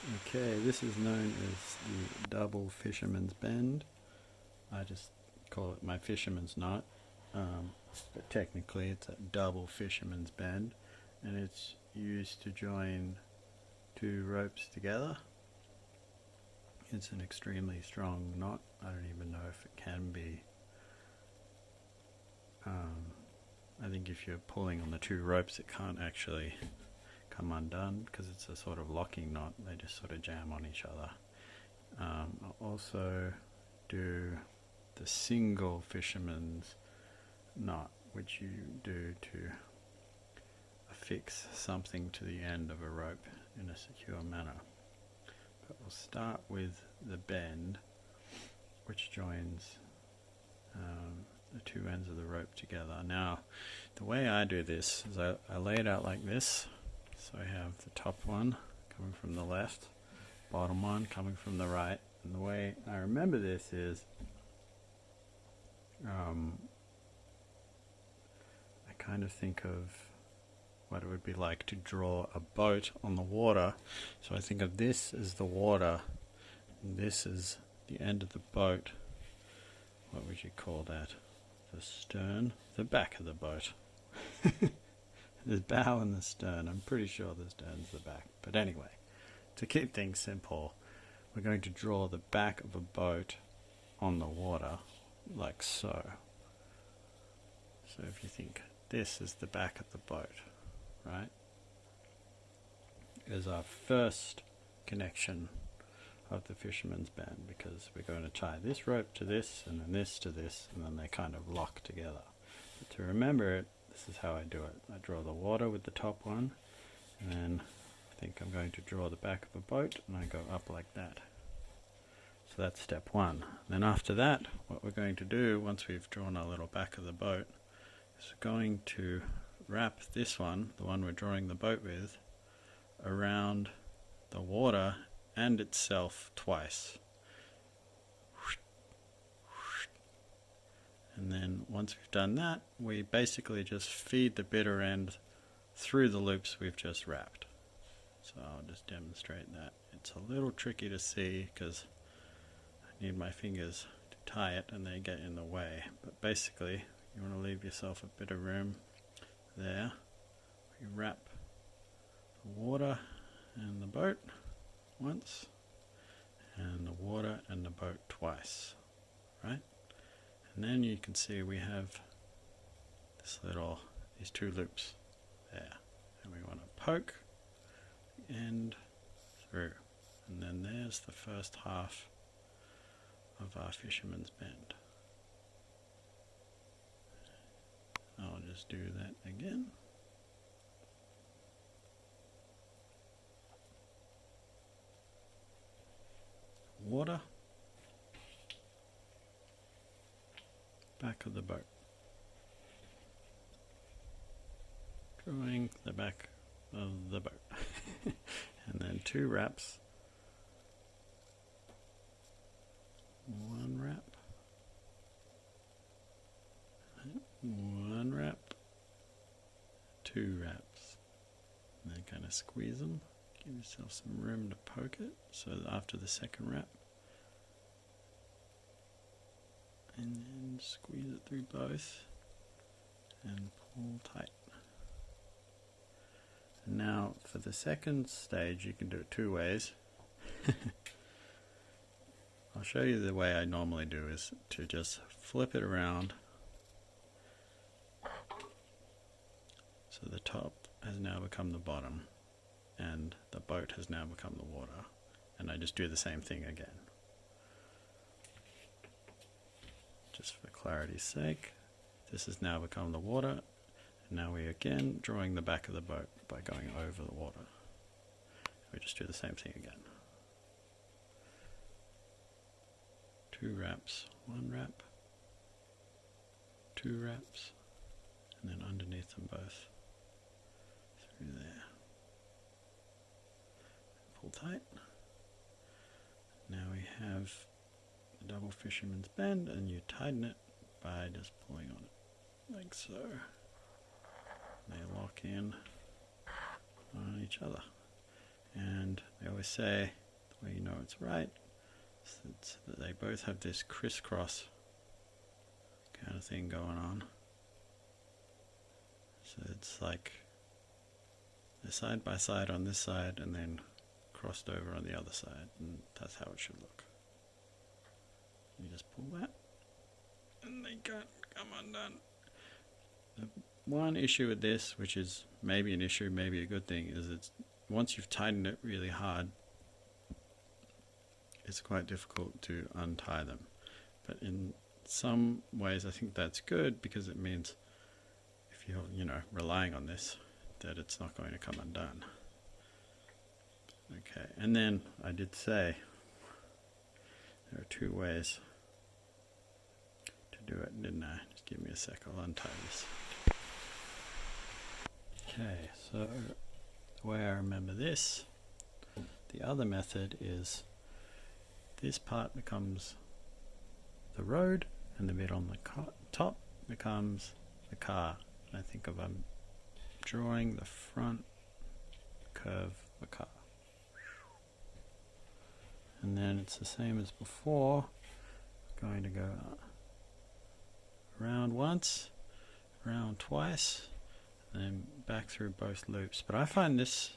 Okay, this is known as the double fisherman's bend. I just call it my fisherman's knot, but technically it's a double fisherman's bend, and it's used to join two ropes together. It's an extremely strong knot. I don't even know if it can be. I think if you're pulling on the two ropes, it can't actually come undone because it's a sort of locking knot. They just sort of jam on each other. I'll also do the single fisherman's knot, which you do to affix something to the end of a rope in a secure manner. But we'll start with the bend, which joins the two ends of the rope together. Now, the way I do this is I lay it out like this. So I have the top one coming from the left, bottom one coming from the right. And the way I remember this is I kind of think of what it would be like to draw a boat on the water. So I think of this as the water, and this is the end of the boat. What would you call that? The stern? The back of the boat. The bow and the stern. I'm pretty sure the stern's the back. But anyway, to keep things simple, we're going to draw the back of a boat on the water, like so. So if you think this is the back of the boat, right? Is our first connection of the fisherman's bend, because we're going to tie this rope to this and then this to this, and then they kind of lock together. But to remember it, this is how I do it. I draw the water with the top one, and then I think I'm going to draw the back of a boat, and I go up like that. So that's step one. Then after that, what we're going to do, once we've drawn our little back of the boat, is we're going to wrap this one, the one we're drawing the boat with, around the water and itself twice. And then once we've done that, we basically just feed the bitter end through the loops we've just wrapped. So I'll just demonstrate that. It's a little tricky to see because I need my fingers to tie it and they get in the way. But basically, you want to leave yourself a bit of room there. You wrap the water and the boat once, and the water and the boat twice, right? And then you can see we have these two loops there, and we want to poke the end through, and then there's the first half of our fisherman's bend. I'll just do that again. Water, back of the boat, drawing the back of the boat, and then two wraps, one wrap, one wrap, two wraps, and then kind of squeeze them. Give yourself some room to poke it, so that after the second wrap, and then squeeze it through both and pull tight. And now for the second stage, you can do it two ways. I'll show you the way I normally do is to just flip it around so the top has now become the bottom and the boat has now become the water, and I just do the same thing again. Just for clarity's sake, this has now become the water, and now we again drawing the back of the boat by going over the water. We just do the same thing again. Two wraps, one wrap, two wraps, and then underneath them both through there. Pull tight. Now we have the double fisherman's bend, and you tighten it by just pulling on it like so. They lock in on each other. And they always say the way you know it's right is that they both have this crisscross kind of thing going on. So it's like they're side by side on this side and then crossed over on the other side, and that's how it should look. You just pull that and they can't come undone. The one issue with this, which is maybe an issue, maybe a good thing, is it's once you've tightened it really hard, it's quite difficult to untie them. But in some ways I think that's good, because it means if you're, relying on this, that it's not going to come undone. Okay, and then I did say there are two ways to do it, didn't I? Just give me a sec, I'll untie this. Okay, so the way I remember this, the other method is this part becomes the road and the bit on the top becomes the car. And I think I'm drawing the front curve of the car. And then it's the same as before. Going to go around once, around twice, and then back through both loops. But I find this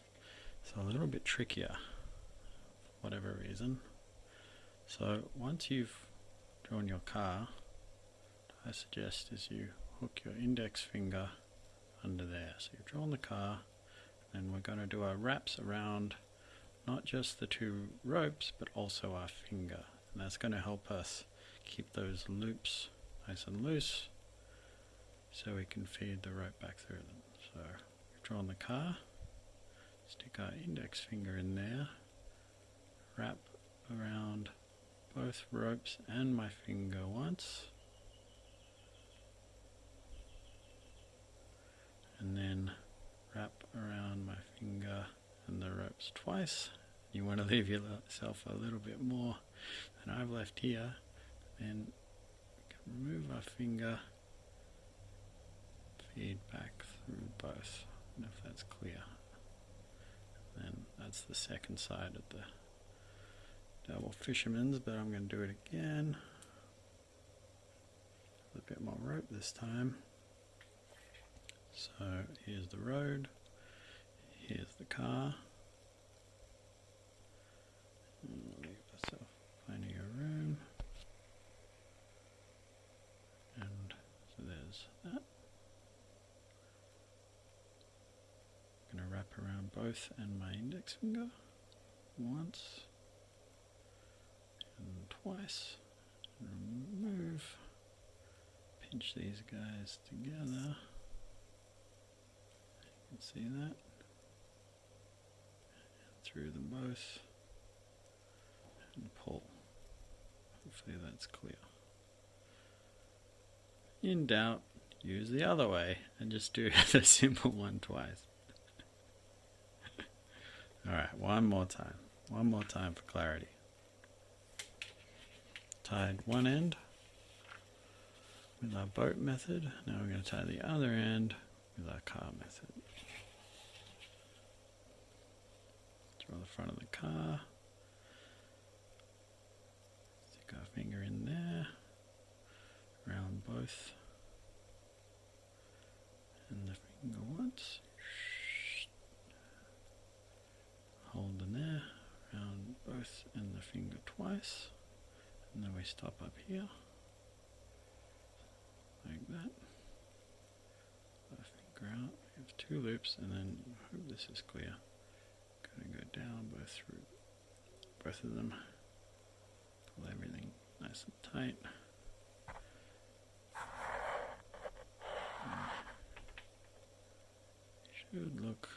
is a little bit trickier for whatever reason. So once you've drawn your car, what I suggest is you hook your index finger under there. So you've drawn the car, and we're going to do our wraps around not just the two ropes, but also our finger. And that's going to help us keep those loops nice and loose so we can feed the rope back through them. So we've drawn the car, stick our index finger in there, wrap around both ropes and my finger once, and then wrap around my finger and the ropes twice. You want to leave yourself a little bit more than I've left here. Then we can remove our finger, feed back through both, and if that's clear. Then that's the second side of the double fisherman's, but I'm going to do it again with a bit more rope this time. So here's the road, here's the car, and we'll leave ourselves plenty of room, and so there's that. I'm going to wrap around both and my index finger once and twice, and remove, pinch these guys together. You can see that, and through them both, and pull. Hopefully that's clear. In doubt, use the other way and just do the simple one twice. Alright, one more time for clarity. Tied one end with our boat method. Now we're going to tie the other end with our car method. Draw the front of the car. Stick our finger in there. Round both. And the finger once. Hold in there. Round both and the finger twice. And then we stop up here, like that. Put our finger out. We have two loops, and then I hope this is clear. Going to go down both of them. Pull everything nice and tight. And should look